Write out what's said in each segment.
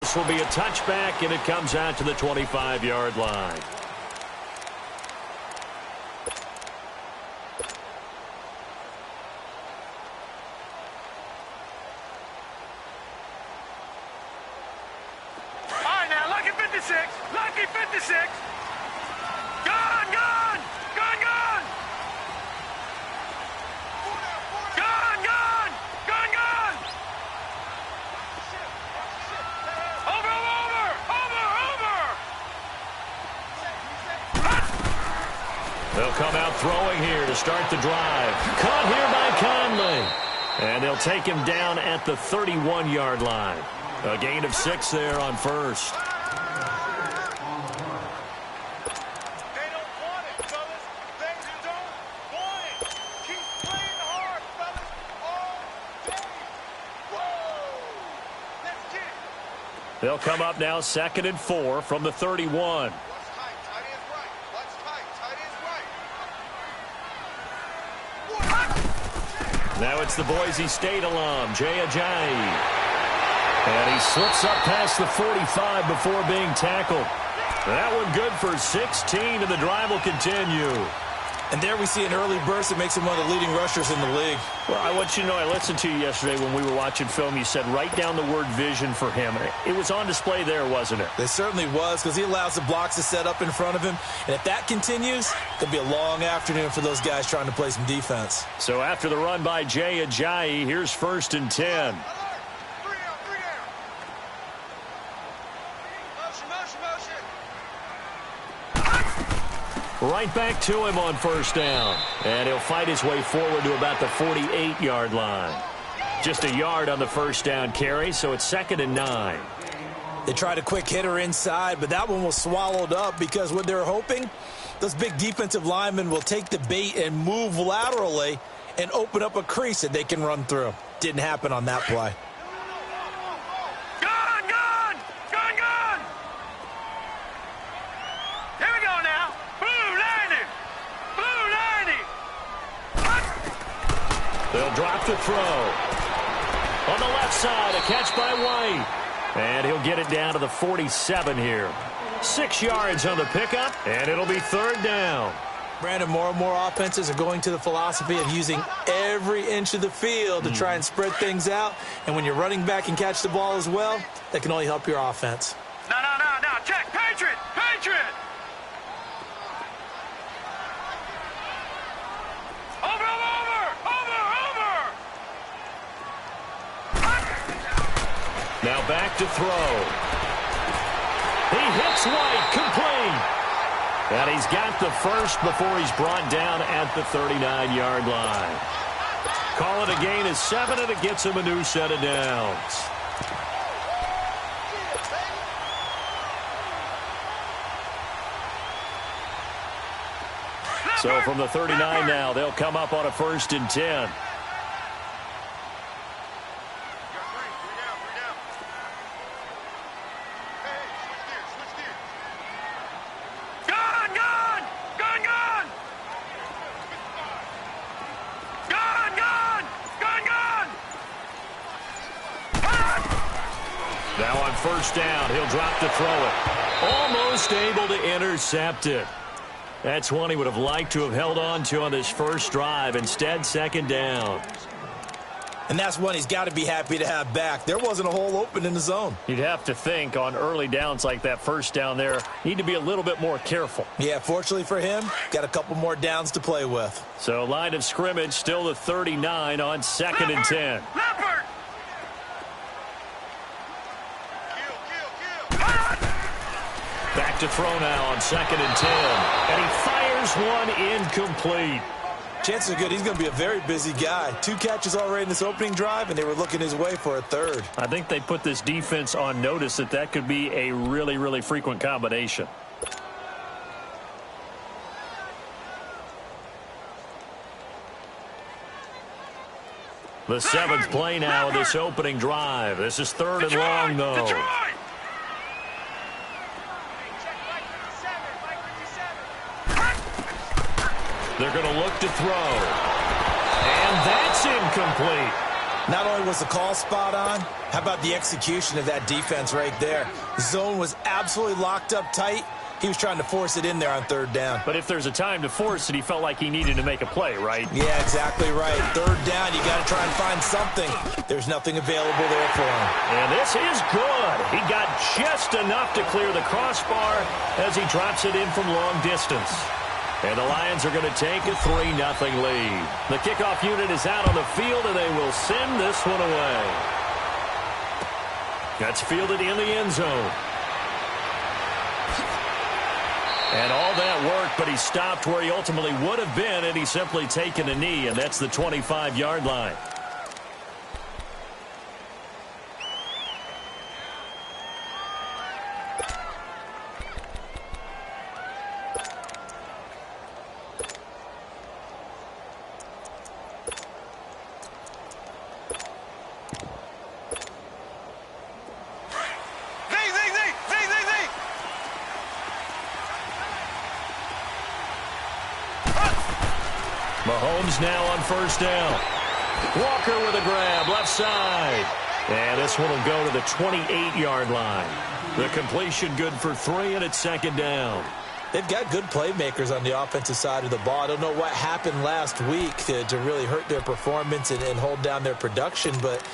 This will be a touchback, and it comes out to the 25-yard line. Lucky 56. Gone, gone. Gone, gone. Gone, gone. Gone, gone. Over, over. Over, over. They'll come out throwing here to start the drive. Caught here by Conley. And they'll take him down at the 31-yard line. A gain of 6 there on first. They'll come up now 2nd and 4 from the 31. Now it's the Boise State alum, Jay Ajayi. And he slips up past the 45 before being tackled. That one good for 16, and the drive will continue. And there we see an early burst that makes him one of the leading rushers in the league. Well, I want you to know, I listened to you yesterday when we were watching film. You said write down the word vision for him. It was on display there, wasn't it? It certainly was, because he allows the blocks to set up in front of him. And if that continues, it'll be a long afternoon for those guys trying to play some defense. So after the run by Jay Ajayi, here's 1st and 10. Right back to him on 1st down. And he'll fight his way forward to about the 48-yard line. Just a yard on the 1st down carry, so it's 2nd and 9. They tried a quick hitter inside, but that one was swallowed up because what they're hoping, those big defensive linemen will take the bait and move laterally and open up a crease that they can run through. Didn't happen on that play. They'll drop the throw. On the left side, a catch by White. And he'll get it down to the 47 here. 6 yards on the pickup, and it'll be 3rd down. Brandon, more and more offenses are going to the philosophy of using every inch of the field to try and spread things out. And when you're running back and catch the ball as well, that can only help your offense. No. Check. Patriot. Now back to throw. He hits White, complete. And he's got the first before he's brought down at the 39-yard line. Call it a gain of 7, and it gets him a new set of downs. So from the 39 now, they'll come up on a 1st and 10. Now on 1st down, he'll drop to throw it. Almost able to intercept it. That's one he would have liked to have held on to on this first drive. Instead, 2nd down. And that's one he's got to be happy to have back. There wasn't a hole open in the zone. You'd have to think on early downs like that 1st down there, need to be a little bit more careful. Yeah, fortunately for him, got a couple more downs to play with. So line of scrimmage still the 39 on 2nd and 10. Back to throw now on 2nd and 10. And he fires one incomplete. Chances are good he's going to be a very busy guy. 2 catches already in this opening drive, and they were looking his way for a 3rd. I think they put this defense on notice that could be a really, really frequent combination. The 7th play now of this opening drive. This is 3rd and long, though. They're going to look to throw. And that's incomplete. Not only was the call spot on, how about the execution of that defense right there? The zone was absolutely locked up tight. He was trying to force it in there on third down. But if there's a time to force it, he felt like he needed to make a play, right? Yeah, exactly right. Third down, you got to try and find something. There's nothing available there for him. And this is good. He got just enough to clear the crossbar as he drops it in from long distance. And the Lions are going to take a 3-0 lead. The kickoff unit is out on the field, and they will send this one away. That's fielded in the end zone. And all that work, but he stopped where he ultimately would have been, and he's simply taken a knee, and that's the 25-yard line. Mahomes now on first down. Walker with a grab, left side. And this one will go to the 28-yard line. The completion good for 3, and it's second down. They've got good playmakers on the offensive side of the ball. I don't know what happened last week to really hurt their performance and hold down their production, but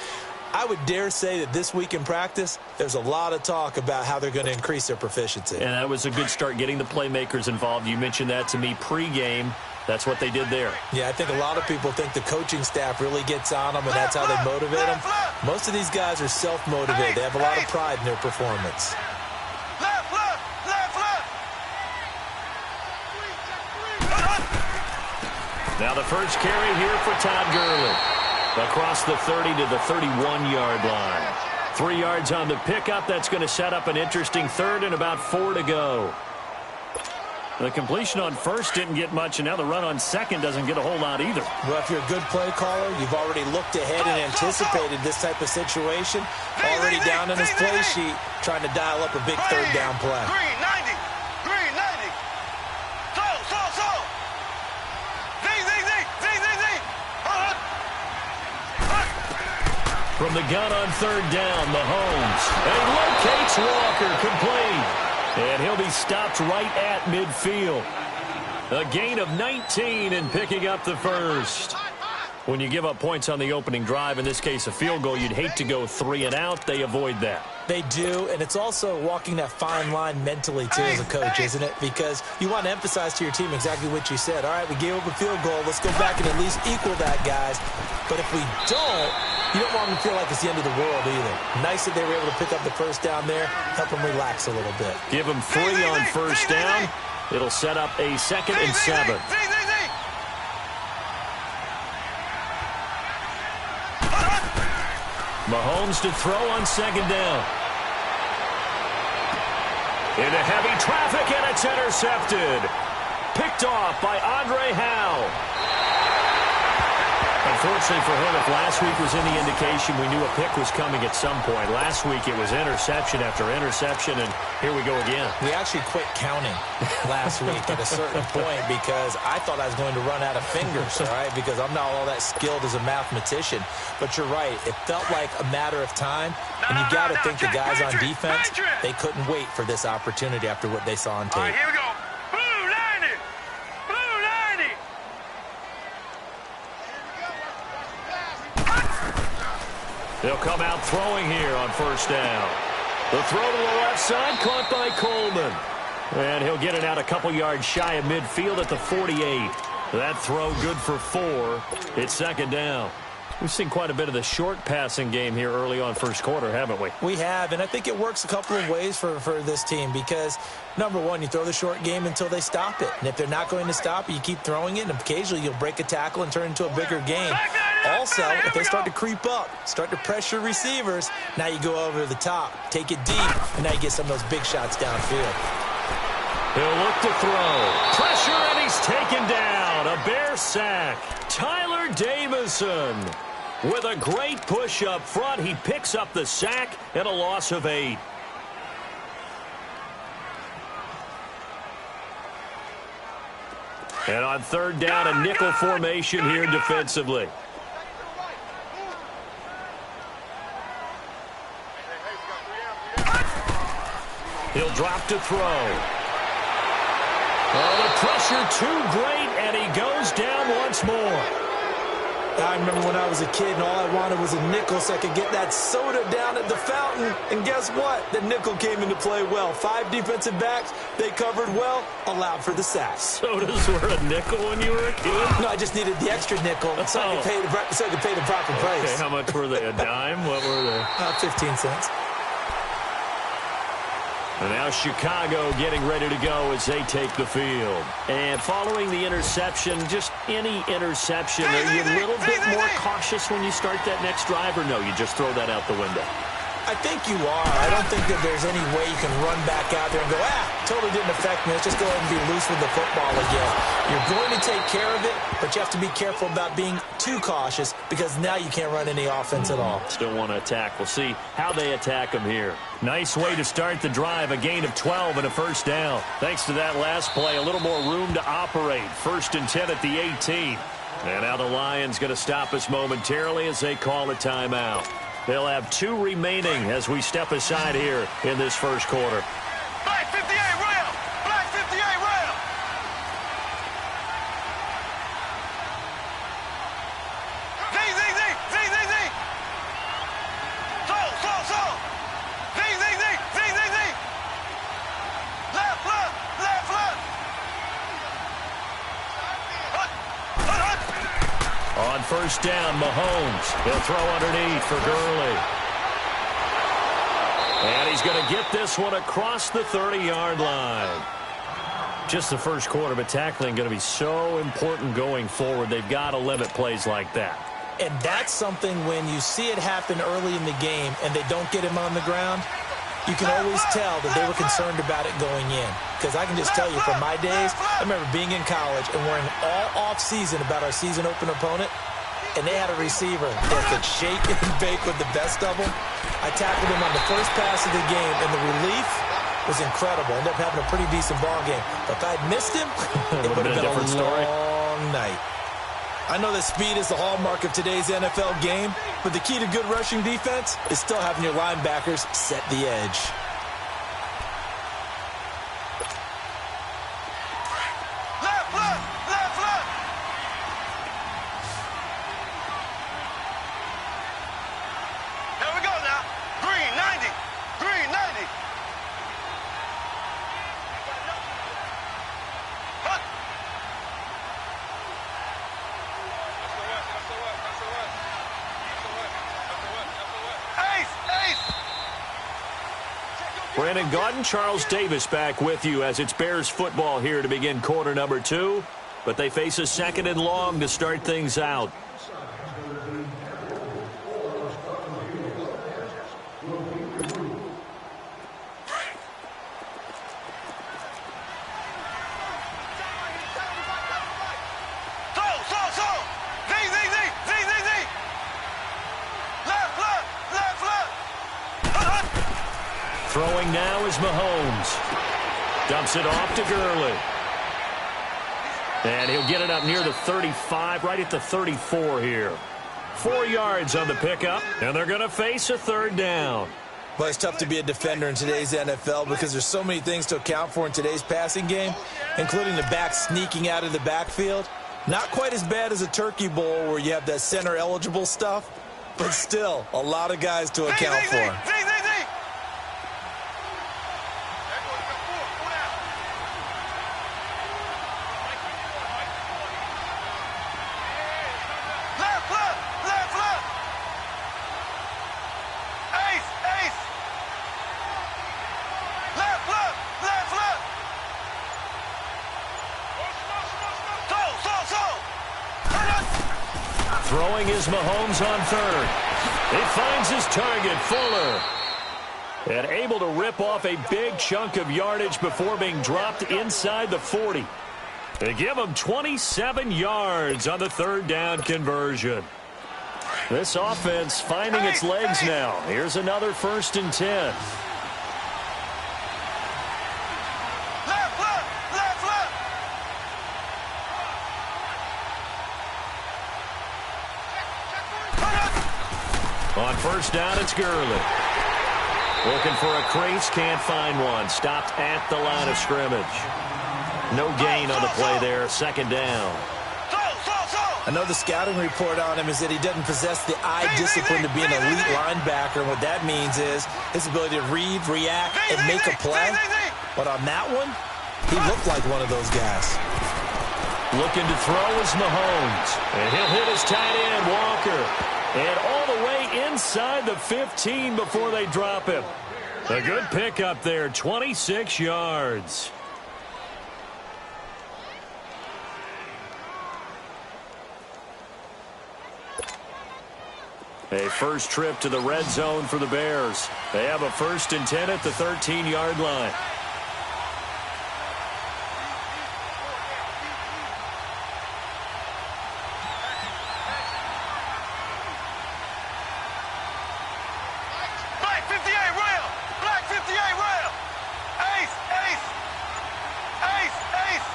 I would dare say that this week in practice, there's a lot of talk about how they're going to increase their proficiency. And that was a good start, getting the playmakers involved. You mentioned that to me pregame. That's what they did there. Yeah, I think a lot of people think the coaching staff really gets on them, and that's how they motivate them. Most of these guys are self-motivated. They have a lot of pride in their performance. Now the first carry here for Todd Gurley. Across the 30 to the 31-yard line. 3 yards on the pickup. That's going to set up an interesting third and about 4 to go. The completion on first didn't get much, and now the run on second doesn't get a whole lot either. Well, if you're a good play caller, you've already looked ahead and anticipated this type of situation. Already down in his play sheet, trying to dial up a big third down play. Green 90. Green 90. So. Z. From the gun on third down, Mahomes. And he locates Walker, complete. And he'll be stopped right at midfield. A gain of 19 and picking up the first. When you give up points on the opening drive, in this case a field goal, you'd hate to go 3 and out. They avoid that. They do, and it's also walking that fine line mentally, too, as a coach, isn't it? Because you want to emphasize to your team exactly what you said. All right, we gave up a field goal. Let's go back and at least equal that, guys. But if we don't, you don't want them to feel like it's the end of the world either. Nice that they were able to pick up the first down there, help them relax a little bit. Give them 3 on first down. It'll set up a 2nd and 7. Mahomes to throw on second down. Into heavy traffic, and it's intercepted. Picked off by Andre Howe. Unfortunately for him, if last week was any indication, we knew a pick was coming at some point. Last week it was interception after interception, and here we go again. We actually quit counting last week at a certain point because I thought I was going to run out of fingers, all right, because I'm not all that skilled as a mathematician. But you're right. It felt like a matter of time, and you got to think the guys on defense, they couldn't wait for this opportunity after what they saw on tape. All right, here we go. Blue 90. Blue 90. They'll come out throwing here on first down. The throw to the left side, caught by Coleman. And he'll get it out a couple yards shy of midfield at the 48. That throw good for 4. It's second down. We've seen quite a bit of the short passing game here early on first quarter, haven't we? We have, and I think it works a couple of ways for this team because, number one, you throw the short game until they stop it. And if they're not going to stop it, you keep throwing it, and occasionally you'll break a tackle and turn it into a bigger game. Also, if they start to creep up, start to pressure receivers, now you go over the top, take it deep, and now you get some of those big shots downfield. He'll look to throw. Pressure, and he's taken down. A Bear sack. Tyler Davison with a great push up front. He picks up the sack and a loss of 8. And on third down, a nickel formation here defensively. He'll drop to throw. Oh, the pressure too great, and he goes down once more. I remember when I was a kid and all I wanted was a nickel so I could get that soda down at the fountain. And guess what? The nickel came into play well. 5 defensive backs, they covered well, allowed for the sacks. Sodas were a nickel when you were a kid? No, I just needed the extra nickel so I could pay the proper price. Okay, how much were they? A dime? What were they? 15 cents. And now Chicago getting ready to go as they take the field. And following the interception, just any interception, are you a little bit more cautious when you start that next drive, or no, you just throw that out the window? I think you are. I don't think that there's any way you can run back out there and go, totally didn't affect me. Let's just go ahead and be loose with the football again. You're going to take care of it, but you have to be careful about being too cautious because now you can't run any offense at all. Still want to attack. We'll see how they attack them here. Nice way to start the drive, a gain of 12 and a first down. Thanks to that last play, a little more room to operate. 1st and 10 at the 18. And now the Lions going to stop us momentarily as they call a timeout. They'll have 2 remaining as we step aside here in this first quarter. Black 58 rail! Black 58 rail! Z, Z, Z! Z, Z, Z! So! Z, Z, Z! Z, Z, Z! Left, left! Left, left! On first down, Mahomes. He'll throw underneath for Gurley. And he's going to get this one across the 30-yard line. Just the first quarter, but tackling going to be so important going forward. They've got to limit plays like that. And that's something when you see it happen early in the game and they don't get him on the ground, you can always tell that they were concerned about it going in. Because I can just tell you from my days, I remember being in college and worrying all off-season about our season open opponent, and they had a receiver that could shake and bake with the best of them. I tackled him on the first pass of the game, and the relief was incredible. Ended up having a pretty decent ball game. But if I'd missed him, it would have been a long night. I know that speed is the hallmark of today's NFL game, but the key to good rushing defense is still having your linebackers set the edge. Left, left! Left, left! Here we go now. Green 90. Green 90. Hut. Ace! Ace! Brandon Gaudin, Charles Davis back with you as it's Bears football here to begin quarter number 2. But they face a 2nd and long to start things out. Throwing now is Mahomes. Dumps it off to Gurley. And he'll get it up near the 35, right at the 34 here. 4 yards on the pickup, and they're going to face a 3rd down. Well, it's tough to be a defender in today's NFL because there's so many things to account for in today's passing game, including the back sneaking out of the backfield. Not quite as bad as a turkey bowl where you have that center-eligible stuff, but still a lot of guys to account for. Throwing is Mahomes on 3rd. He finds his target, Fuller. And able to rip off a big chunk of yardage before being dropped inside the 40. They give him 27 yards on the 3rd down conversion. This offense finding its legs now. Here's another 1st and 10. On first down, it's Gurley. Looking for a crease, can't find one. Stopped at the line of scrimmage. No gain on the play there, second down. I know the scouting report on him is that he doesn't possess the eye discipline to be an elite linebacker. And what that means is his ability to read, react, and make a play. But on that one, he looked like one of those guys. Looking to throw is Mahomes. And he'll hit his tight end, Walker. And all the way inside the 15 before they drop him. A good pickup there, 26 yards. A first trip to the red zone for the Bears. They have a 1st and 10 at the 13-yard line. Black 58 rail. Black 58 rail. Ace, ace. Ace, ace.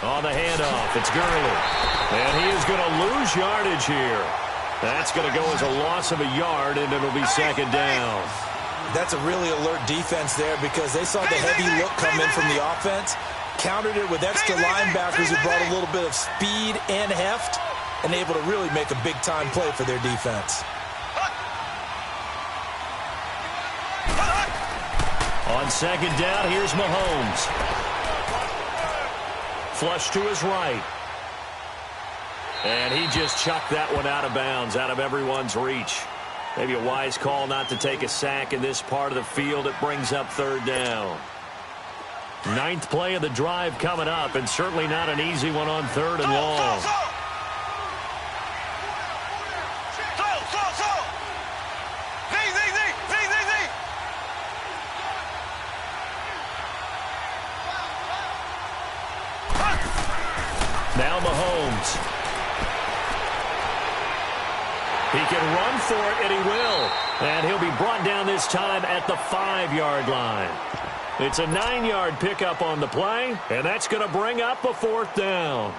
On the handoff, it's Gurley. And he is going to lose yardage here. That's going to go as a loss of a yard, and it'll be second down. That's a really alert defense there because they saw the heavy look come in from the offense, countered it with extra linebackers who brought a little bit of speed and heft, and able to really make a big-time play for their defense. On second down, here's Mahomes. Flush to his right. And he just chucked that one out of bounds, out of everyone's reach. Maybe a wise call not to take a sack in this part of the field. It brings up third down. 9th play of the drive coming up, and certainly not an easy one on 3rd and long. Now Mahomes. He can run for it, and he will. And he'll be brought down this time at the 5-yard line. It's a 9-yard pickup on the play, and that's going to bring up a 4th down.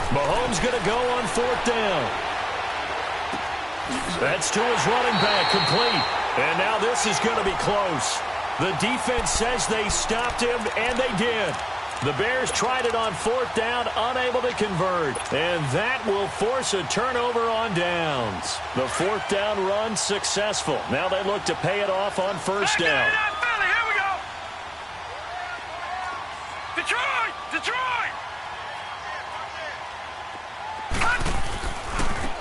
Mahomes going to go on 4th down. That's to his running back, complete. And now this is going to be close. The defense says they stopped him, and they did. The Bears tried it on 4th down, unable to convert. And that will force a turnover on downs. The 4th down run successful. Now they look to pay it off on 1st down. Here we go. Detroit! Detroit!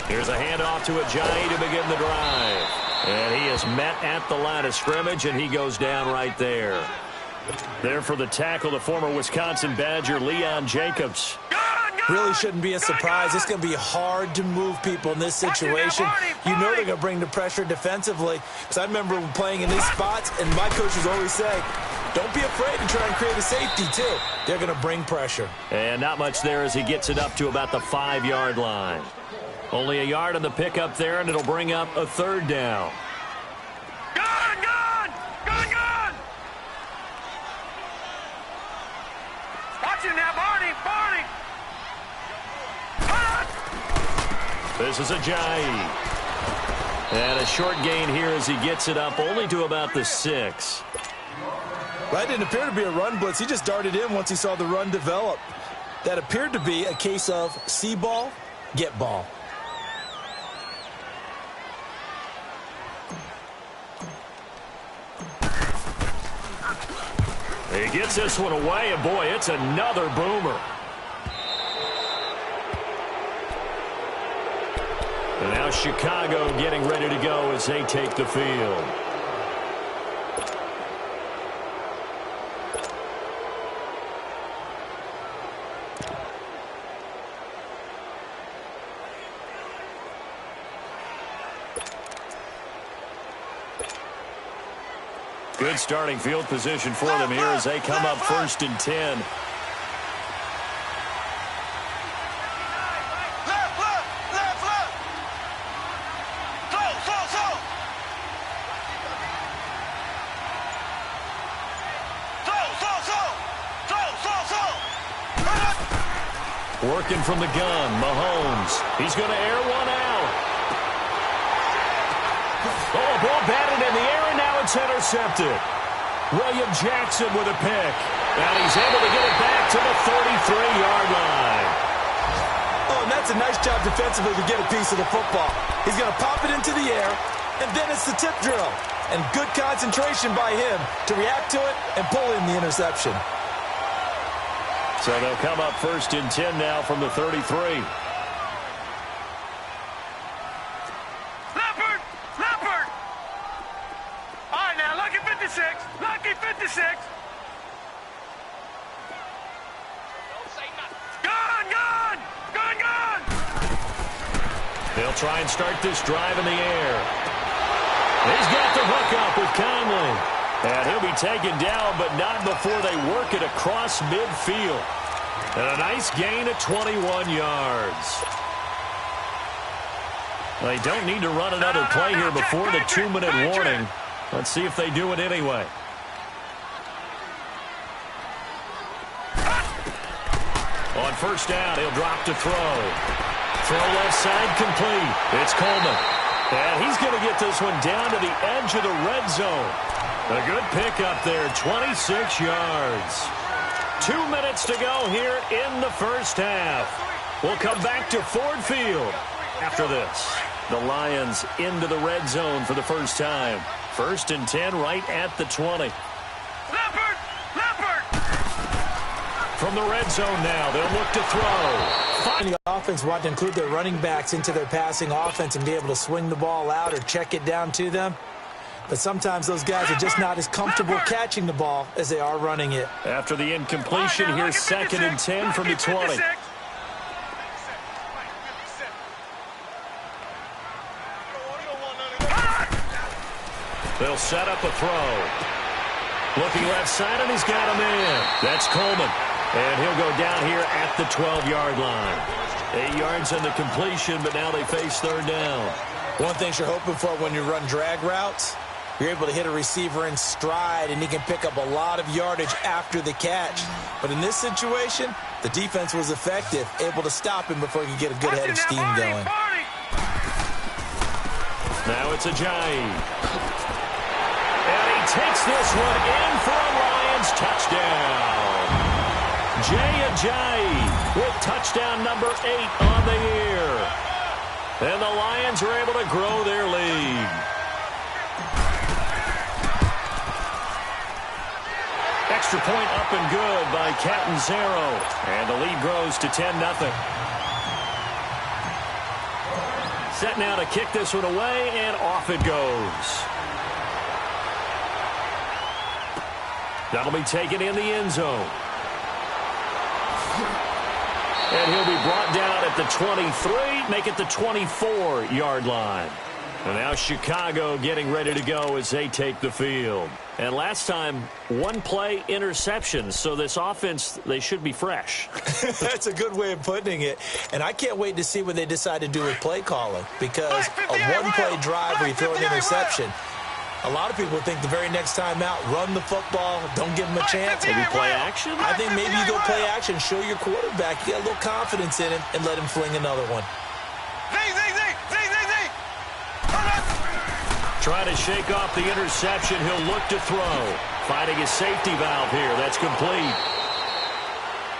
Here's a handoff to Ajayi to begin the drive. And he is met at the line of scrimmage, and he goes down right there. There for the tackle, the former Wisconsin Badger, Leon Jacobs. Really shouldn't be a surprise. It's going to be hard to move people in this situation. You know they're going to bring the pressure defensively. Because I remember playing in these spots, and my coaches always say, don't be afraid to try and create a safety, too. They're going to bring pressure. And not much there as he gets it up to about the 5-yard line. Only a yard on the pickup there, and it'll bring up a 3rd down. Gun! Watch it now, Barney! This is Ajayi. And a short gain here as he gets it up only to about the 6. That didn't appear to be a run blitz. He just darted in once he saw the run develop. That appeared to be a case of see ball, get ball. He gets this one away, and boy, it's another boomer. And now Chicago getting ready to go as they take the field. Good starting field position for them here as they come up 1st and 10. Working from the gun, Mahomes. He's going to air one out. Oh, a ball batted in the air, and now it's intercepted. William Jackson with a pick. And he's able to get it back to the 33-yard line. Oh, and that's a nice job defensively to get a piece of the football. He's going to pop it into the air, and then it's the tip drill. And good concentration by him to react to it and pull in the interception. So they'll come up 1st and 10 now from the 33. Leopard! Leopard! All right, now, lucky 56. Lucky 56. Gun! Gun! Gun! Gun! They'll try and start this drive in the air. He's got the hook up with Conley. And he'll be taken down, but not before they work it across midfield. And a nice gain of 21 yards. They don't need to run another play here before the 2-minute warning. Let's see if they do it anyway. On 1st down, he'll drop to throw. Throw left side complete. It's Coleman. And he's going to get this one down to the edge of the red zone. A good pick up there, 26 yards. 2 minutes to go here in the first half. We'll come back to Ford Field after this. The Lions into the red zone for the first time. 1st and 10 right at the 20. Leopard! Leopard! From the red zone now, they'll look to throw. The offense want to include their running backs into their passing offense and be able to swing the ball out or check it down to them. But sometimes those guys are just not as comfortable catching the ball as they are running it. After the incompletion, here's 2nd and 10 from the 20. They'll set up a throw. Looking left side, and he's got him in. That's Coleman. And he'll go down here at the 12-yard line. 8 yards on the completion, but now they face 3rd down. One thing you're hoping for when you run drag routes, you're able to hit a receiver in stride, and he can pick up a lot of yardage after the catch. But in this situation, the defense was effective, able to stop him before he could get a good head of steam going. Now it's Ajayi. And he takes this one in for a Lions touchdown. Jay Ajayi with touchdown number 8 on the year. And the Lions are able to grow their lead. Extra point up and good by Catanzaro. And the lead grows to 10-0. Set now to kick this one away, and off it goes. That'll be taken in the end zone. And he'll be brought down at the 23, make it the 24-yard line. And now Chicago getting ready to go as they take the field. And last time, 1-play interception. So this offense, they should be fresh. That's a good way of putting it. And I can't wait to see what they decide to do with play calling. Because a 1-play drive where you throw an interception, a lot of people think the very next time out, run the football, don't give them a chance. Maybe play action? I think maybe you go play action, show your quarterback, you got a little confidence in him, and let him fling another one. Trying to shake off the interception. He'll look to throw. Finding his safety valve here. That's complete.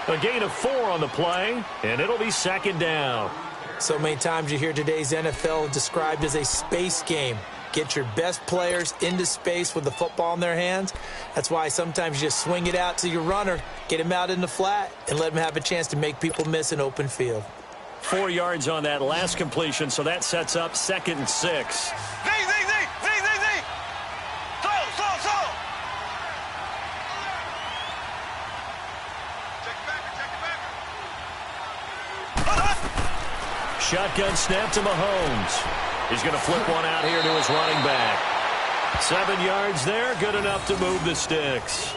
A gain of 4 on the play, and it'll be 2nd down. So many times you hear today's NFL described as a space game. Get your best players into space with the football in their hands. That's why sometimes you just swing it out to your runner, get him out in the flat, and let him have a chance to make people miss an open field. 4 yards on that last completion, so that sets up 2nd and 6. Shotgun snap to Mahomes. He's going to flip one out here to his running back. 7 yards there, good enough to move the sticks.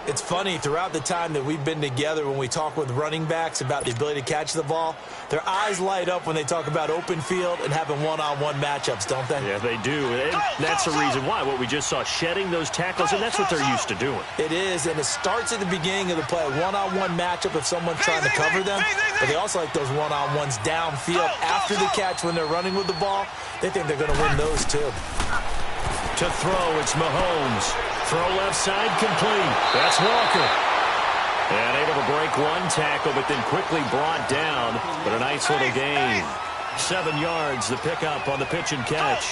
It's funny, throughout the time that we've been together, when we talk with running backs about the ability to catch the ball, their eyes light up when they talk about open field and having one-on-one matchups, don't they? Yeah, they do. And that's the reason why. What we just saw, shedding those tackles, and that's what they're used to doing. It is, and it starts at the beginning of the play. One-on-one matchup if someone's trying to cover them, but they also like those one-on-ones downfield after the catch when they're running with the ball. They think they're going to win those, too. To throw, it's Mahomes. Throw left side, complete. That's Walker. And able to break one tackle, but then quickly brought down. But a nice little gain. 7 yards, the pickup on the pitch and catch.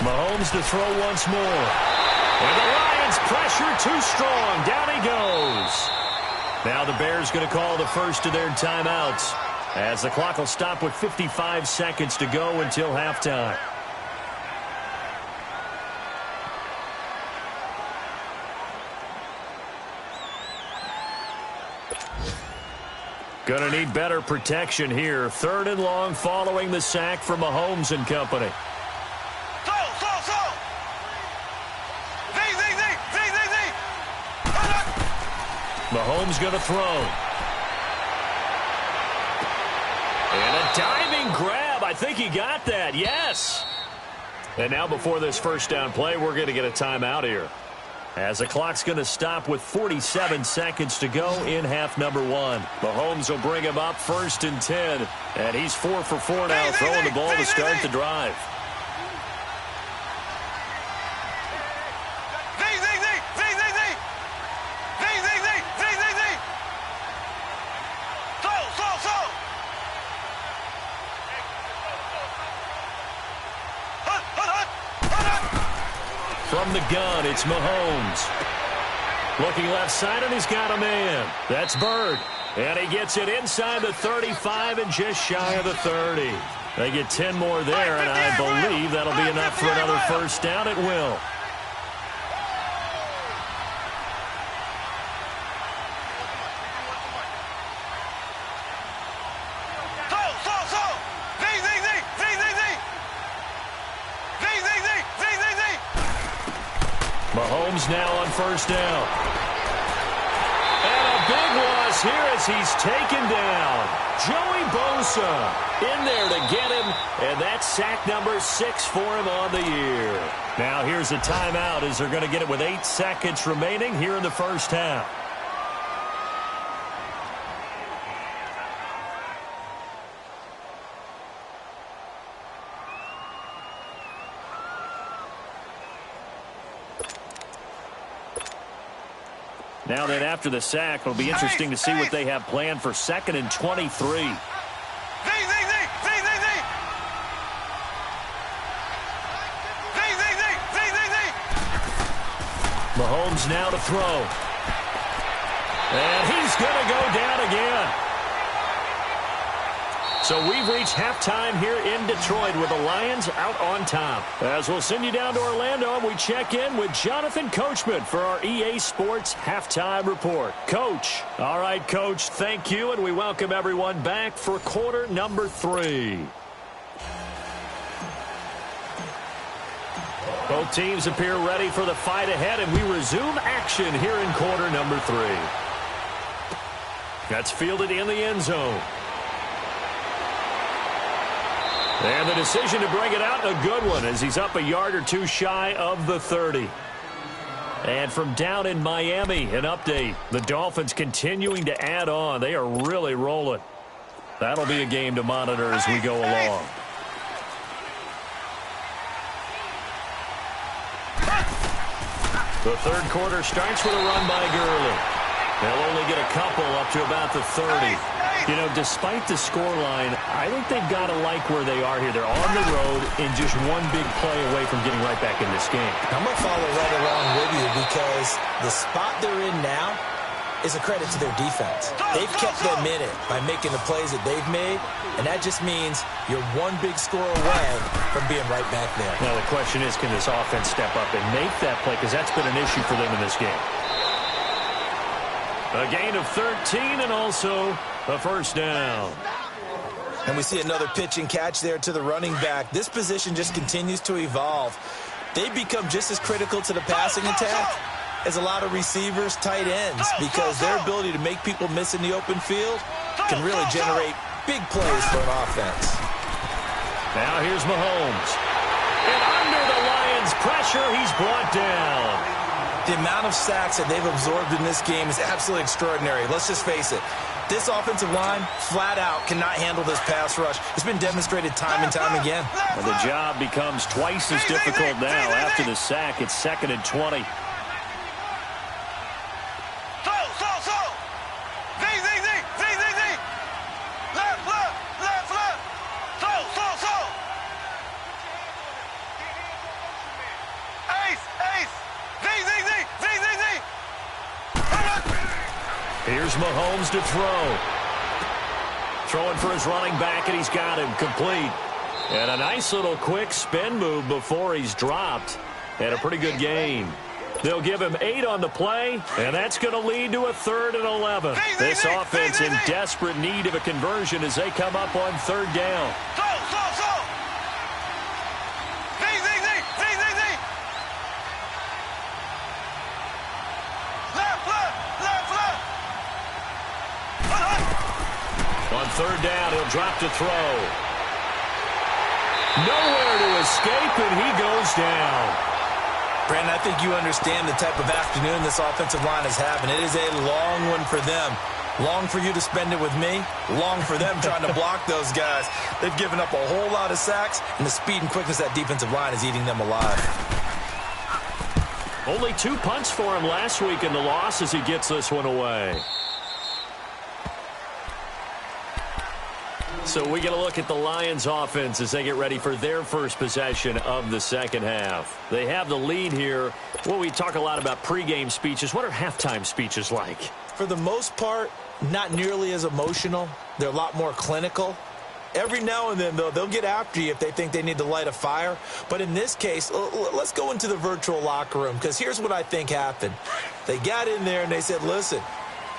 Mahomes to throw once more. And the Lions pressure too strong. Down he goes. Now the Bears going to call the first of their timeouts, as the clock will stop with 55 seconds to go until halftime. Going to need better protection here. 3rd and long following the sack from Mahomes and company. Mahomes going to throw. And a diving grab. I think he got that. Yes. And now before this first down play, we're going to get a timeout here, as the clock's going to stop with 47 seconds to go in half number 1. Mahomes will bring him up 1st and 10. And he's 4 for 4 now, throwing the ball to start the drive. From the gun, it's Mahomes. Looking left side, and he's got a man. That's Bird. And he gets it inside the 35 and just shy of the 30. They get 10 more there, and I believe that'll be enough for another first down. It will. Mahomes now on first down. And a big loss here as he's taken down. Joey Bosa in there to get him, and that's sack number 6 for him on the year. Now here's a timeout as they're going to get it with 8 seconds remaining here in the first half. Now then, after the sack, it'll be interesting to see what they have planned for 2nd and 23. Mahomes now to throw. And he's going to go down again. So we've reached halftime here in Detroit with the Lions out on top. As we'll send you down to Orlando, and we check in with Jonathan Coachman for our EA Sports Halftime Report. Coach. All right, Coach, thank you, and we welcome everyone back for quarter number 3. Both teams appear ready for the fight ahead, and we resume action here in quarter number 3. That's fielded in the end zone. And the decision to bring it out, a good one, as he's up a yard or two shy of the 30. And from down in Miami, an update. The Dolphins continuing to add on. They are really rolling. That'll be a game to monitor as we go along. The third quarter starts with a run by Gurley. They'll only get a couple up to about the 30. You know, despite the scoreline, I think they've got to like where they are here. They're on the road and just one big play away from getting right back in this game. I'm going to follow right along with you, because the spot they're in now is a credit to their defense. They've kept them in it by making the plays that they've made, and that just means you're one big score away from being right back there. Now the question is, can this offense step up and make that play? Because that's been an issue for them in this game. A gain of 13 and also a first down. And we see another pitch and catch there to the running back. This position just continues to evolve. They become just as critical to the passing attack as a lot of receivers, tight ends, because their ability to make people miss in the open field can really generate big plays for an offense. Now here's Mahomes. And under the Lions' pressure, he's brought down. The amount of sacks that they've absorbed in this game is absolutely extraordinary. Let's just face it. This offensive line, flat out, cannot handle this pass rush. It's been demonstrated time and time again. Well, the job becomes twice as difficult now after the sack. It's 2nd and 20. Here's Mahomes to throw. Throwing for his running back, and he's got him complete. And a nice little quick spin move before he's dropped. And a pretty good gain. They'll give him 8 on the play, and that's going to lead to a 3rd and 11. This offense in desperate need of a conversion as they come up on 3rd down. On 3rd down, he'll drop to throw. Nowhere to escape, and he goes down. Brandon, I think you understand the type of afternoon this offensive line is having. It is a long one for them. Long for you to spend it with me. Long for them trying to block those guys. They've given up a whole lot of sacks, and the speed and quickness of that defensive line is eating them alive. Only 2 punts for him last week in the loss as he gets this one away. So we get a look at the Lions offense as they get ready for their first possession of the second half. They have the lead here. Well, we talk a lot about pregame speeches. What are halftime speeches like? For the most part, not nearly as emotional. They're a lot more clinical. Every now and then, though, they'll get after you if they think they need to light a fire. But in this case, let's go into the virtual locker room, because here's what I think happened. They got in there and they said, listen,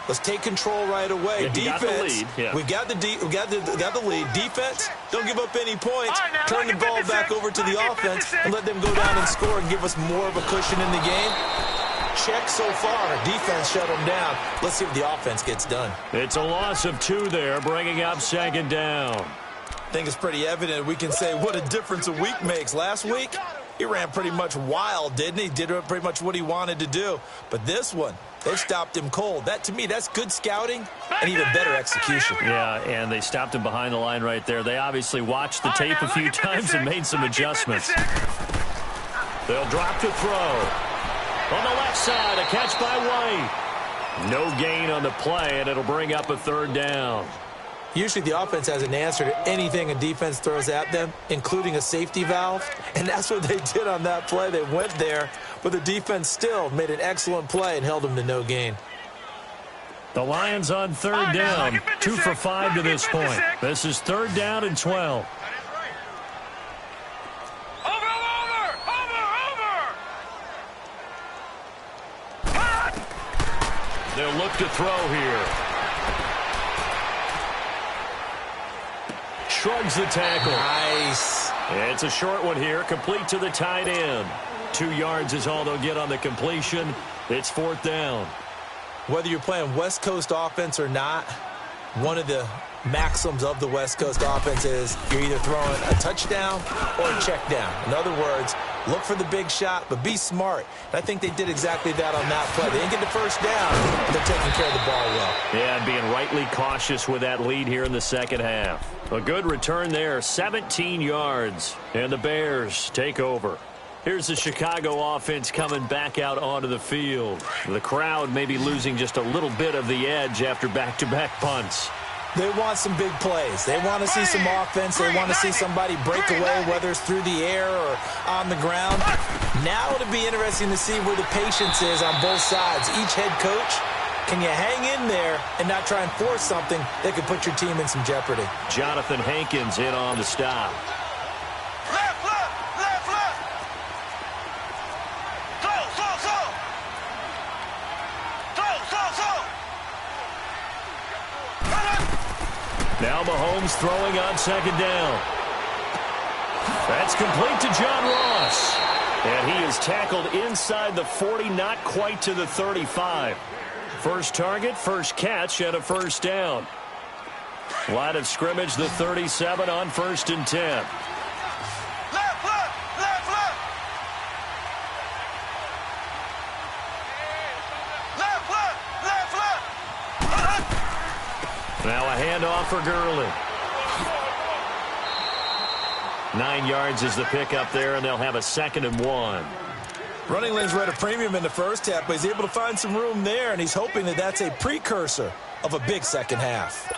let's take control right away. Yeah, defense, we got the lead. Defense, don't give up any points. Turn the ball back over to the offense and let them go down and score and give us more of a cushion in the game. Check so far. Defense shut them down. Let's see if the offense gets done. It's a loss of 2 there, bringing up 2nd down. I think it's pretty evident. We can say what a difference a week makes. Last week, he ran pretty much wild, didn't he? Did pretty much what he wanted to do. But this one, they stopped him cold. That, to me, that's good scouting and even better execution. Yeah, and they stopped him behind the line right there. They obviously watched the tape a few times and made some adjustments. They'll drop to throw. On the left side, a catch by White. No gain on the play, and it'll bring up a 3rd down. Usually the offense has an answer to anything a defense throws at them, including a safety valve. And that's what they did on that play. They went there, but the defense still made an excellent play and held them to no gain. The Lions on 3rd down, 2 for 5 to this point. This is 3rd down and 12. They'll look to throw here. Shrugs the tackle. Nice. It's a short one here, complete to the tight end. 2 yards is all they'll get on the completion. It's 4th down. Whether you're playing West Coast offense or not, one of the maxims of the West Coast offense is you're either throwing a touchdown or a check down. In other words, look for the big shot, but be smart. And I think they did exactly that on that play. They didn't get the first down, but they're taking care of the ball well. Yeah, and being rightly cautious with that lead here in the second half. A good return there, 17 yards, and the Bears take over. Here's the Chicago offense coming back out onto the field. The crowd may be losing just a little bit of the edge after back-to-back punts. They want some big plays. They want to see some offense. They want to see somebody break away, whether it's through the air or on the ground. Now it'll be interesting to see where the patience is on both sides. Each head coach, can you hang in there and not try and force something that could put your team in some jeopardy? Jonathan Hankins in on the stop. Now Mahomes throwing on second down. That's complete to John Ross. And he is tackled inside the 40, not quite to the 35. First target, first catch, and a first down. Line of scrimmage, the 37 on 1st and 10. Left, left, left, left. Left, left, left, left. Now a handoff for Gurley. 9 yards is the pickup there, and they'll have a 2nd and 1. Running lanes were at a premium in the first half, but he's able to find some room there, and he's hoping that that's a precursor of a big second half.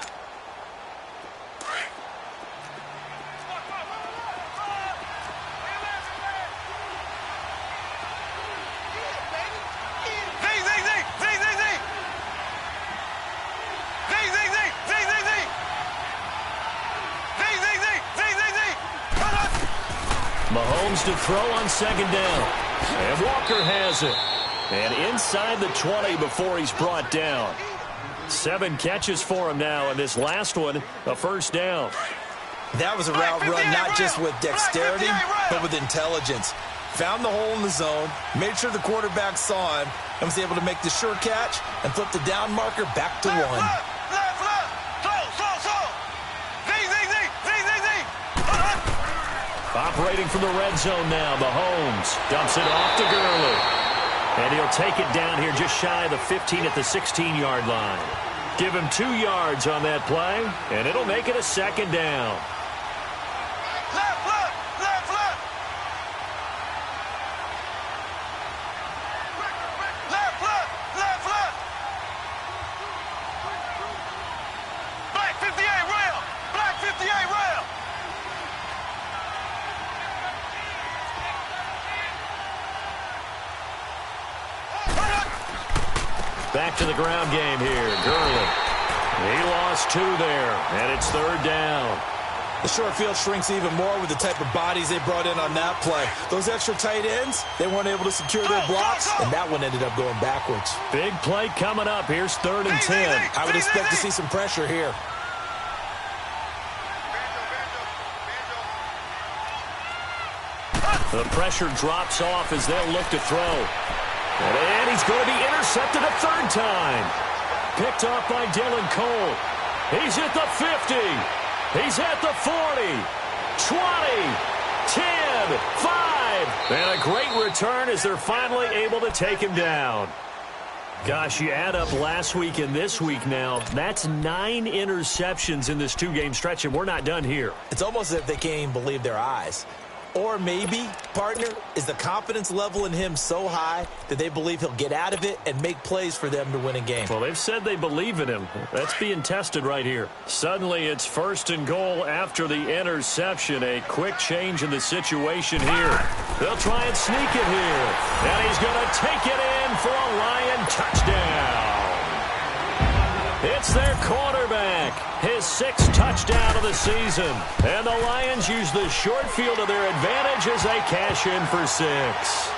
Mahomes to throw on second down. And Walker has it. And inside the 20 before he's brought down. 7 catches for him now, and this last one, a first down. That was a route run not just with dexterity, but with intelligence. Found the hole in the zone, made sure the quarterback saw him, and was able to make the sure catch and flip the down marker back to 1. Operating from the red zone now, Mahomes dumps it off to Gurley. And he'll take it down here just shy of the 15 at the 16-yard line. Give him 2 yards on that play, and it'll make it a 2nd down. Black 58 rail! Black 58 rail! Back to the ground game here. Gurley. He lost 2 there, and it's 3rd down. The short field shrinks even more with the type of bodies they brought in on that play. Those extra tight ends, they weren't able to secure their blocks, and that one ended up going backwards. Big play coming up. Here's 3rd and 10. I would expect to see some pressure here. The pressure drops off as they'll look to throw. And he's going to be intercepted a 3rd time. Picked off by Dylan Cole. He's at the 50. He's at the 40. 20. 10. 5. And a great return as they're finally able to take him down. Gosh, you add up last week and this week now. That's 9 interceptions in this 2-game stretch, and we're not done here. It's almost as if they can't even believe their eyes. Or maybe, partner, is the confidence level in him so high that they believe he'll get out of it and make plays for them to win a game. Well, they've said they believe in him. That's being tested right here. Suddenly, it's 1st and goal after the interception. A quick change in the situation here. They'll try and sneak it here. And he's going to take it in for a Lion touchdown. It's their quarterback, his 6th touchdown of the season. And the Lions use the short field to their advantage as they cash in for 6.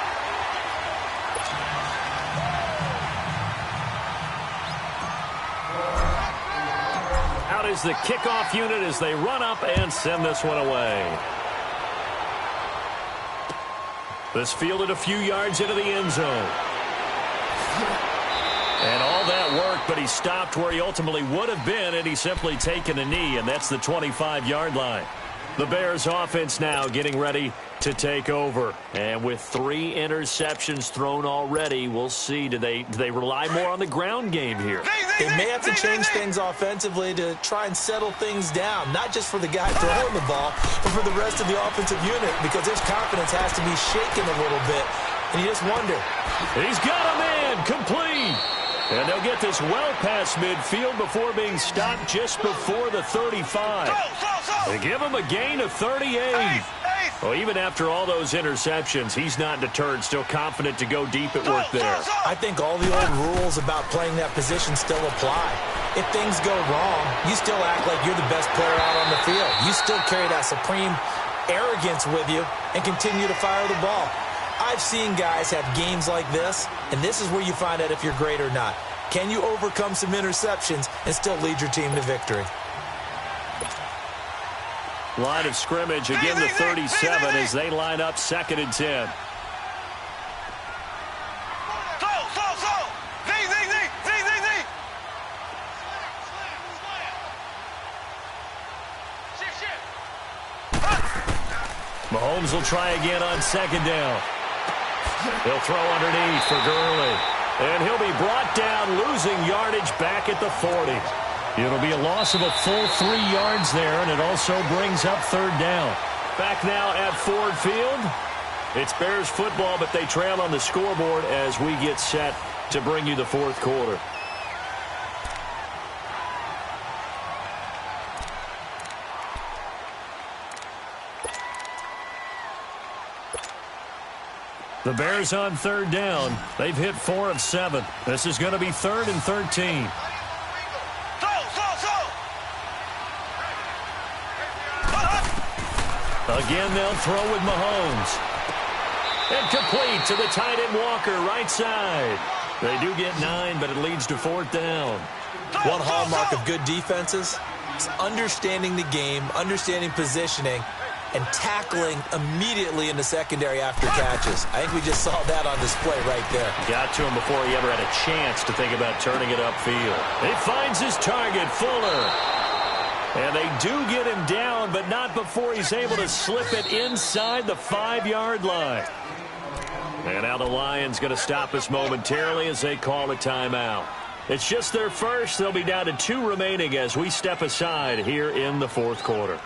Out is the kickoff unit as they run up and send this one away. This fielded a few yards into the end zone. And all that worked, but he stopped where he ultimately would have been, and he's simply taken a knee, and that's the 25-yard line. The Bears offense now getting ready to take over. And with 3 interceptions thrown already, we'll see. Do they rely more on the ground game here? They may have to change things offensively to try and settle things down, not just for the guy throwing the ball, but for the rest of the offensive unit, because his confidence has to be shaken a little bit. And you just wonder. He's got him in, complete. And they'll get this well past midfield before being stopped just before the 35. They give him a gain of 38. Well, even after all those interceptions, he's not deterred, still confident to go deep at work there. I think all the old rules about playing that position still apply. If things go wrong, you still act like you're the best player out on the field. You still carry that supreme arrogance with you and continue to fire the ball. I've seen guys have games like this, and this is where you find out if you're great or not. Can you overcome some interceptions and still lead your team to victory? Line of scrimmage, again the 37 as they line up 2nd and 10. Mahomes will try again on 2nd down. He'll throw underneath for Gurley. And he'll be brought down, losing yardage back at the 40. It'll be a loss of a full 3 yards there, and it also brings up 3rd down. Back now at Ford Field. It's Bears football, but they trail on the scoreboard as we get set to bring you the 4th quarter. The Bears on 3rd down. They've hit 4 of 7. This is going to be 3rd and 13. Again, they'll throw with Mahomes. And complete to the tight end Walker, right side. They do get 9, but it leads to 4th down. One hallmark of good defenses is understanding the game, understanding positioning, and tackling immediately in the secondary after catches. I think we just saw that on display right there. Got to him before he ever had a chance to think about turning it upfield. He finds his target, Fuller. And they do get him down, but not before he's able to slip it inside the 5-yard line. And now the Lions going to stop us momentarily as they call a timeout. It's just their first. They'll be down to 2 remaining as we step aside here in the 4th quarter.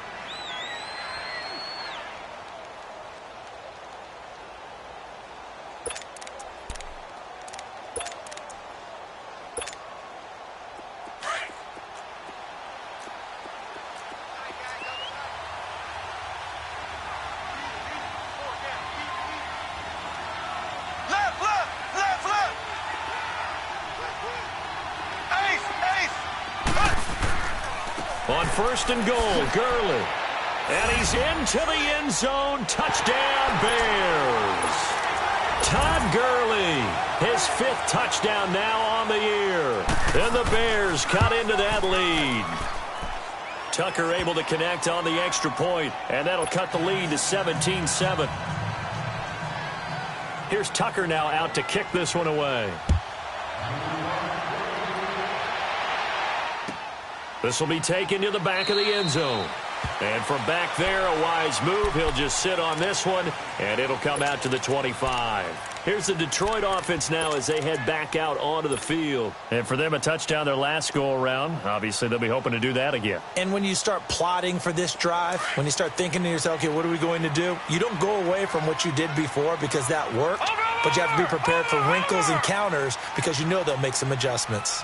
On 1st and goal, Gurley. And he's into the end zone. Touchdown, Bears. Todd Gurley, his 5th touchdown now on the year. And the Bears cut into that lead. Tucker able to connect on the extra point, and that'll cut the lead to 17-7. Here's Tucker now out to kick this one away. This will be taken to the back of the end zone. And from back there, a wise move. He'll just sit on this one, and it'll come out to the 25. Here's the Detroit offense now as they head back out onto the field. And for them, a touchdown their last go-around. Obviously, they'll be hoping to do that again. And when you start plotting for this drive, when you start thinking to yourself, okay, what are we going to do? You don't go away from what you did before because that worked, but you have to be prepared for wrinkles and counters because you know they'll make some adjustments.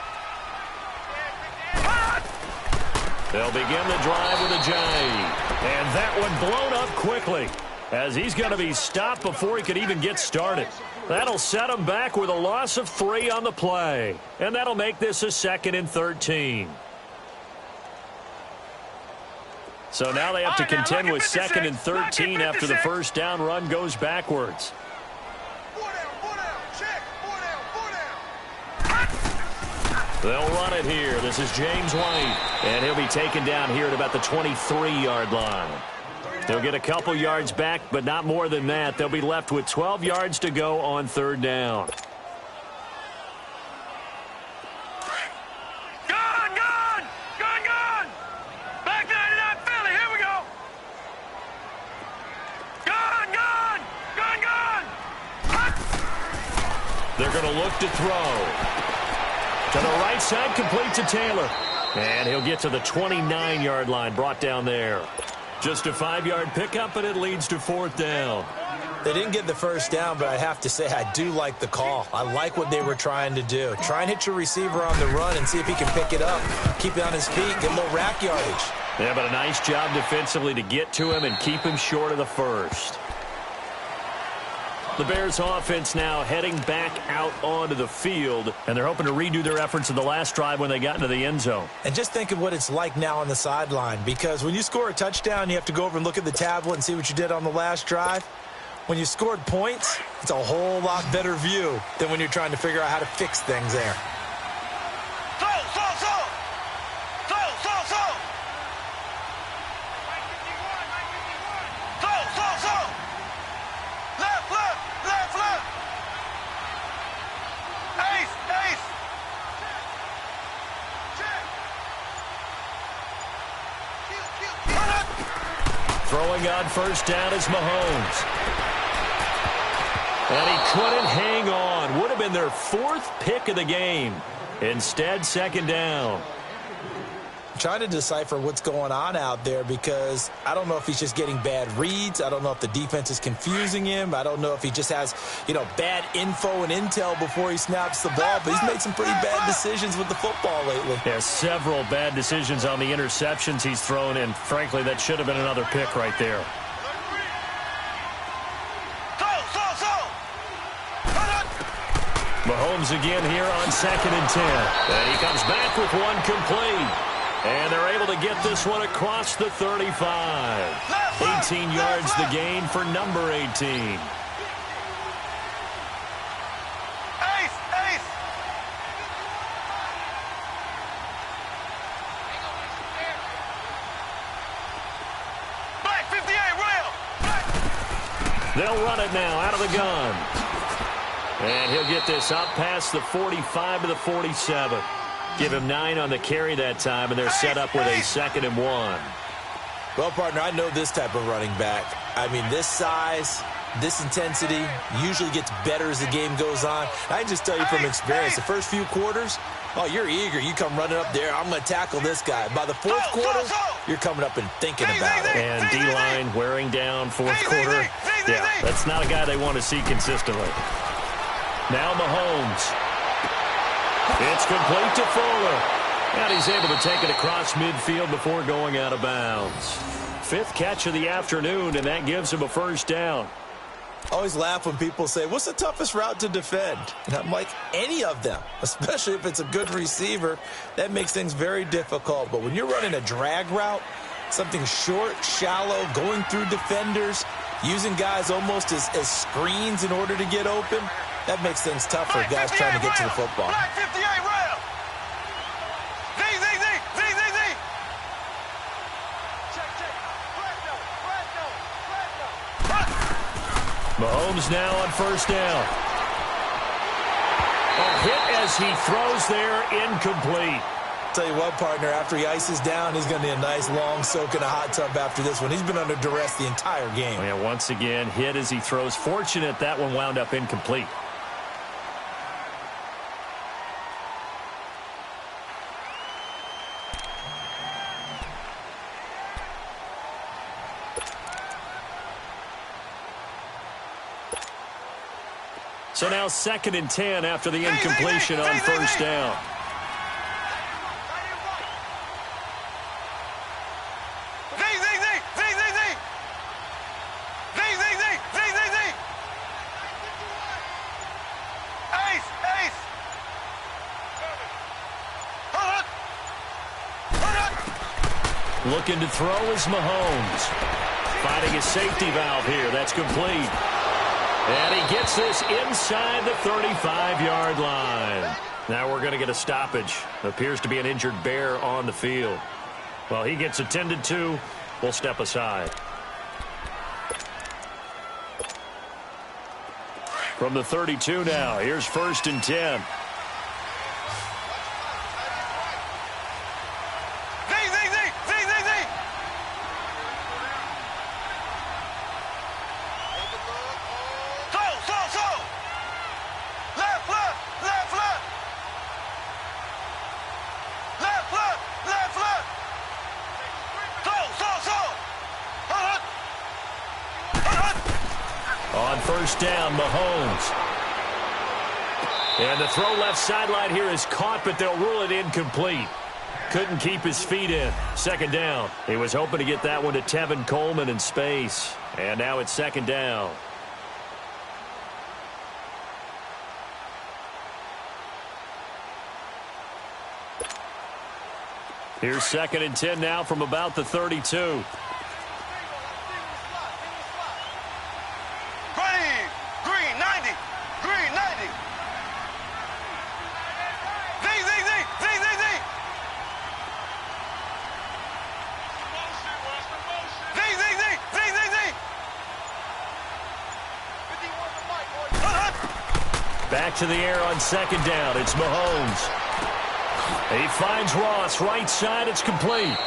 They'll begin the drive with a J. And that one blown up quickly as he's going to be stopped before he could even get started. That'll set him back with a loss of 3 on the play. And that'll make this a 2nd and 13. So now they have to contend with 2nd and 13 after the first down run goes backwards. They'll run it here. This is James White. And he'll be taken down here at about the 23-yard line. They'll get a couple yards back, but not more than that. They'll be left with 12 yards to go on 3rd down. Gone! Back 99 Philly, here we go! Gone! They're going to look to throw. To the right side, complete to Taylor. And he'll get to the 29-yard line, brought down there. Just a 5-yard pickup, and it leads to 4th down. They didn't get the first down, but I have to say I do like the call. I like what they were trying to do. Try and hit your receiver on the run and see if he can pick it up. Keep it on his feet, get a little rack yardage. Yeah, but a nice job defensively to get to him and keep him short of the first. The Bears offense now heading back out onto the field, and they're hoping to redo their efforts in the last drive when they got into the end zone. And just think of what it's like now on the sideline, because when you score a touchdown, you have to go over and look at the tablet and see what you did on the last drive. When you scored points, it's a whole lot better view than when you're trying to figure out how to fix things there. Throwing on first down is Mahomes. And he couldn't hang on. Would have been their 4th pick of the game. Instead, second down. Trying to decipher what's going on out there because I don't know if he's just getting bad reads. I don't know if the defense is confusing him. I don't know if he just has, bad info and intel before he snaps the ball. But he's made some pretty bad decisions with the football lately. Yeah, several bad decisions on the interceptions he's thrown, and frankly, that should have been another pick right there. Mahomes again here on 2nd and 10. And he comes back with one complete. And they're able to get this one across the 35. 18 yards the gain for number 18. Ace! Black 58, rail! They'll run it now out of the gun. And he'll get this up past the 45 to the 47. Give him 9 on the carry that time, and they're set up with a 2nd and 1. Well, partner, I know this type of running back. I mean, this size, this intensity usually gets better as the game goes on. I can just tell you from experience, the first few quarters, you're eager. You come running up there, I'm going to tackle this guy. By the 4th quarter, you're coming up and thinking about it. And D-line wearing down 4th quarter. Yeah, that's not a guy they want to see consistently. Now Mahomes. It's complete to Fuller. And he's able to take it across midfield before going out of bounds. 5th catch of the afternoon, and that gives him a first down. I always laugh when people say, what's the toughest route to defend? And I'm like, any of them, especially if it's a good receiver. That makes things very difficult. But when you're running a drag route, something short, shallow, going through defenders, using guys almost as screens in order to get open, that makes things tough for guys trying to get to the football. Black 58 rail. Z. Mahomes now on first down. A hit as he throws there, incomplete. Tell you what, partner, after he ices down, he's going to need a nice long soak in a hot tub after this one. He's been under duress the entire game. Yeah, once again, hit as he throws. Fortunate that one wound up incomplete. So now 2nd and 10 after the incompletion on first down. Looking to throw is Mahomes. Finding a safety valve here. That's complete. And he gets this inside the 35-yard line. Now we're going to get a stoppage. Appears to be an injured bear on the field. Well, he gets attended to. We'll step aside. From the 32 now, here's 1st and 10. On first down, Mahomes. And the throw left sideline here is caught, but they'll rule it incomplete. Couldn't keep his feet in. 2nd down. He was hoping to get that one to Tevin Coleman in space. And now it's 2nd down. Here's 2nd and 10 now from about the 32. Back to the air on 2nd down. It's Mahomes. He finds Ross right side. It's complete.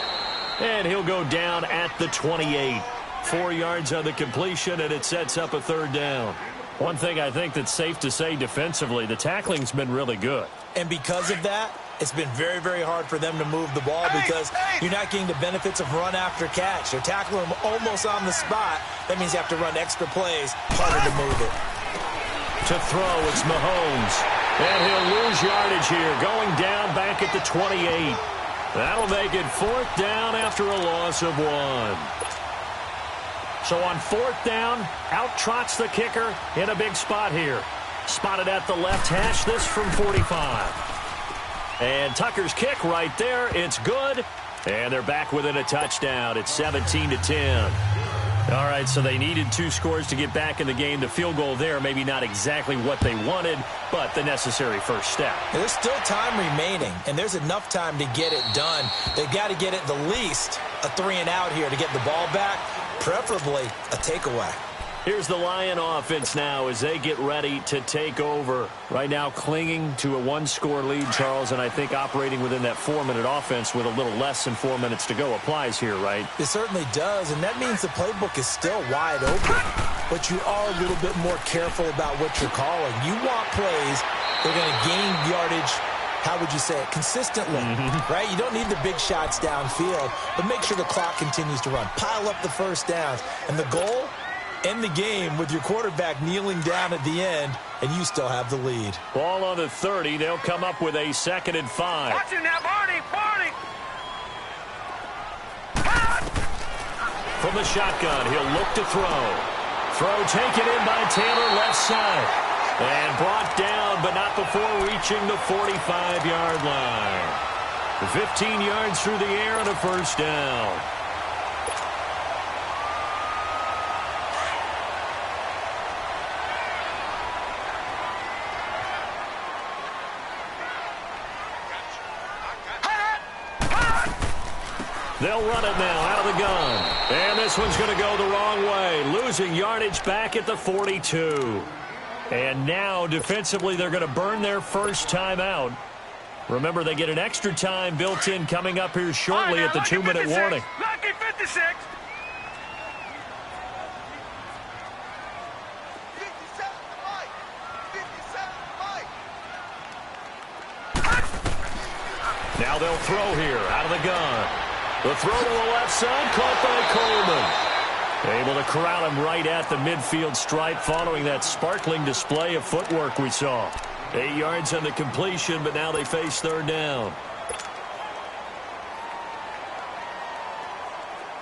And he'll go down at the 28. 4 yards on the completion, and it sets up a third down. One thing I think that's safe to say defensively, the tackling's been really good. And because of that, it's been very, very hard for them to move the ball because you're not getting the benefits of run after catch. They're tackling them almost on the spot. That means you have to run extra plays, harder to move it. To throw, it's Mahomes. And he'll lose yardage here, going down back at the 28. That'll make it 4th down after a loss of 1. So on 4th down, out trots the kicker in a big spot here. Spotted at the left hash, this from 45. And Tucker's kick right there, it's good. And they're back within a touchdown. It's 17-10. All right, so they needed 2 scores to get back in the game. The field goal there, maybe not exactly what they wanted, but the necessary first step. There's still time remaining, and there's enough time to get it done. They've got to get at the least a 3-and-out here to get the ball back, preferably a takeaway. Here's the Lion offense now as they get ready to take over. Right now clinging to a 1-score lead, Charles, and I think operating within that 4-minute offense with a little less than 4 minutes to go applies here, right? It certainly does, and that means the playbook is still wide open. But you are a little bit more careful about what you're calling. You want plays that are going to gain yardage, how would you say it, consistently, right? You don't need the big shots downfield, but make sure the clock continues to run. Pile up the first downs, and the goal, end the game with your quarterback kneeling down at the end, and you still have the lead. Ball on the 30. They'll come up with a 2nd and 5. Watch him now, Barney! From the shotgun, he'll look to throw. Throw taken in by Taylor, left side. And brought down, but not before reaching the 45-yard line. 15 yards through the air and a first down. They'll run it now out of the gun. And this one's going to go the wrong way. Losing yardage back at the 42. And now, defensively, they're going to burn their first timeout. Remember, they get an extra time built in coming up here shortly at the 2-minute warning. Lucky 56. 57. Now they'll throw here out of the gun. The throw to the left side, caught by Coleman. Able to corral him right at the midfield stripe following that sparkling display of footwork we saw. 8 yards on the completion, but now they face 3rd down.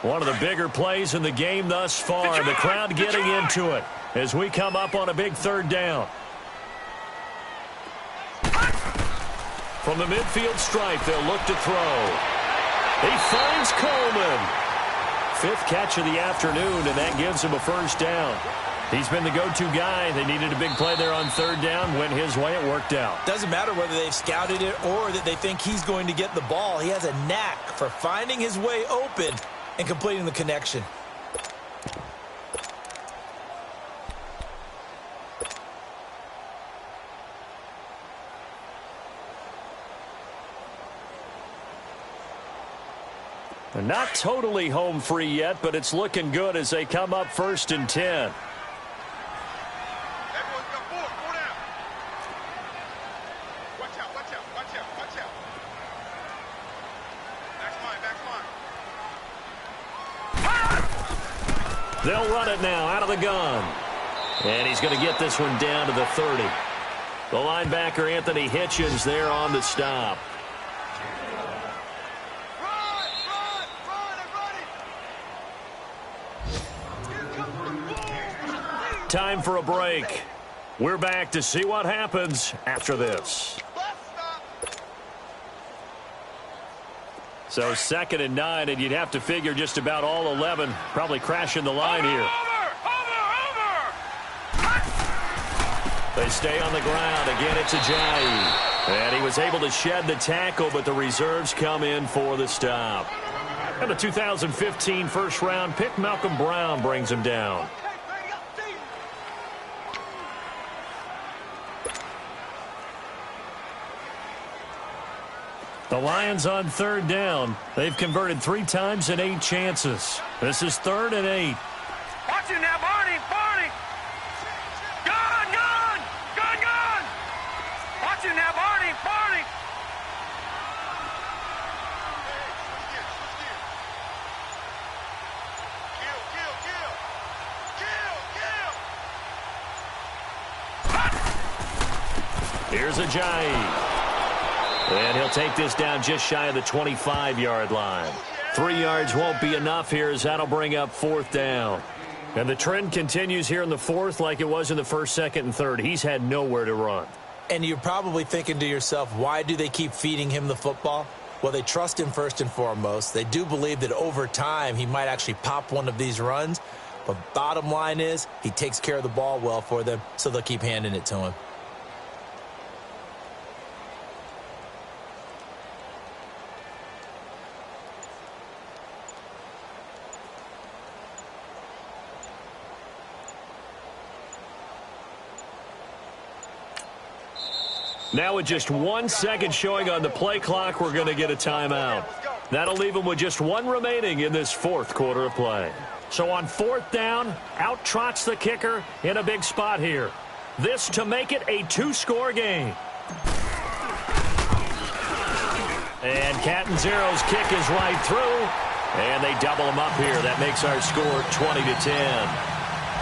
One of the bigger plays in the game thus far. The crowd getting into it as we come up on a big 3rd down. From the midfield stripe, they'll look to throw. He finds Coleman. 5th catch of the afternoon, and that gives him a first down. He's been the go-to guy. They needed a big play there on 3rd down. Went his way, it worked out. Doesn't matter whether they've scouted it or that they think he's going to get the ball. He has a knack for finding his way open and completing the connection. Not totally home free yet, but it's looking good as they come up 1st and 10. Everyone's got 4. 4 down. Watch out, watch out, watch out, watch out. Back's mine, back's mine. They'll run it now out of the gun. And he's going to get this one down to the 30. The linebacker, Anthony Hitchens, there on the stop. Time for a break. We're back to see what happens after this. So 2nd and 9, and you'd have to figure just about all 11 probably crashing the line here. They stay on the ground. Again, it's Ajayi. And he was able to shed the tackle, but the reserves come in for the stop. And the 2015 first-round pick, Malcolm Brown, brings him down. The Lions on 3rd down. They've converted 3 times in 8 chances. This is 3rd and 8. Watch it now, Barney! Barney! Gone! Gone! Gone! Gone! Watch it now, Barney! Barney! Here's Ajayi. And he'll take this down just shy of the 25-yard line. 3 yards won't be enough here as that'll bring up 4th down. And the trend continues here in the 4th like it was in the 1st, 2nd, and 3rd. He's had nowhere to run. And you're probably thinking to yourself, why do they keep feeding him the football? Well, they trust him first and foremost. They do believe that over time he might actually pop one of these runs. But bottom line is he takes care of the ball well for them, so they'll keep handing it to him. Now with just 1 second showing on the play clock, we're going to get a timeout. That'll leave them with just 1 remaining in this 4th quarter of play. So on 4th down, out trots the kicker in a big spot here. This to make it a 2-score game. And Catanzero's kick is right through. And they double him up here. That makes our score 20-10.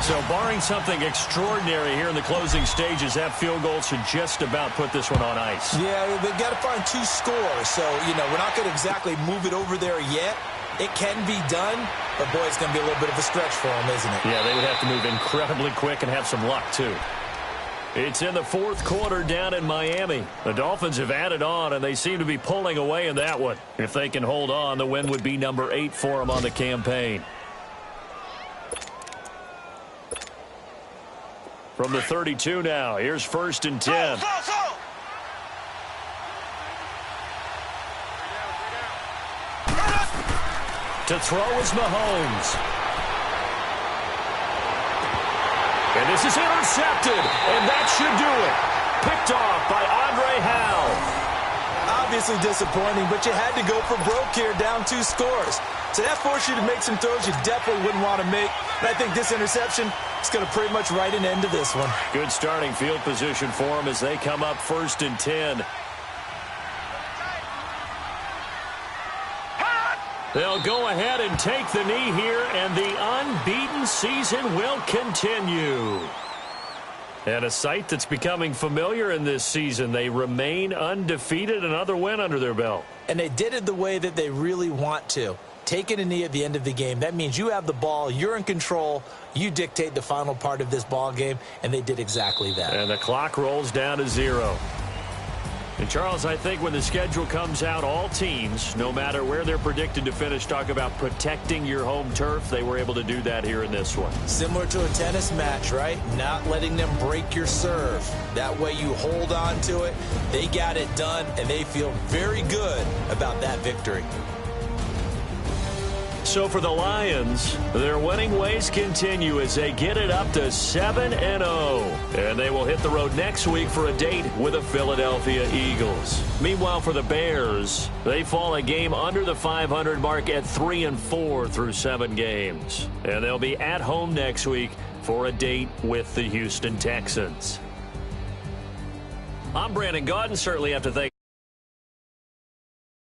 So barring something extraordinary here in the closing stages, that field goal should just about put this one on ice. Yeah, they've got to find 2 scores. So, we're not going to exactly move it over there yet. It can be done, but, boy, it's going to be a little bit of a stretch for them, isn't it? Yeah, they would have to move incredibly quick and have some luck, too. It's in the 4th quarter down in Miami. The Dolphins have added on, and they seem to be pulling away in that one. If they can hold on, the win would be number 8 for them on the campaign. From the 32 now, here's 1st and 10. To throw is Mahomes. And this is intercepted, and that should do it. Picked off by Andre Howe. Obviously disappointing, but you had to go for broke here, down 2 scores. So that forced you to make some throws you definitely wouldn't want to make. And I think this interception is going to pretty much write an end to this one. Good starting field position for them as they come up 1st and 10. They'll go ahead and take the knee here, and the unbeaten season will continue. And a sight that's becoming familiar in this season. They remain undefeated, another win under their belt. And they did it the way that they really want to. Taking a knee at the end of the game, that means you have the ball, you're in control, you dictate the final part of this ball game, and they did exactly that. And the clock rolls down to 0. And, Charles, I think when the schedule comes out, all teams, no matter where they're predicted to finish, talk about protecting your home turf. They were able to do that here in this one. Similar to a tennis match, right? Not letting them break your serve. That way you hold on to it. They got it done, and they feel very good about that victory. So for the Lions, their winning ways continue as they get it up to 7-0. And they will hit the road next week for a date with the Philadelphia Eagles. Meanwhile, for the Bears, they fall a game under the 500 mark at 3-4 through 7 games. And they'll be at home next week for a date with the Houston Texans. I'm Brandon Gaudin. Certainly have to thank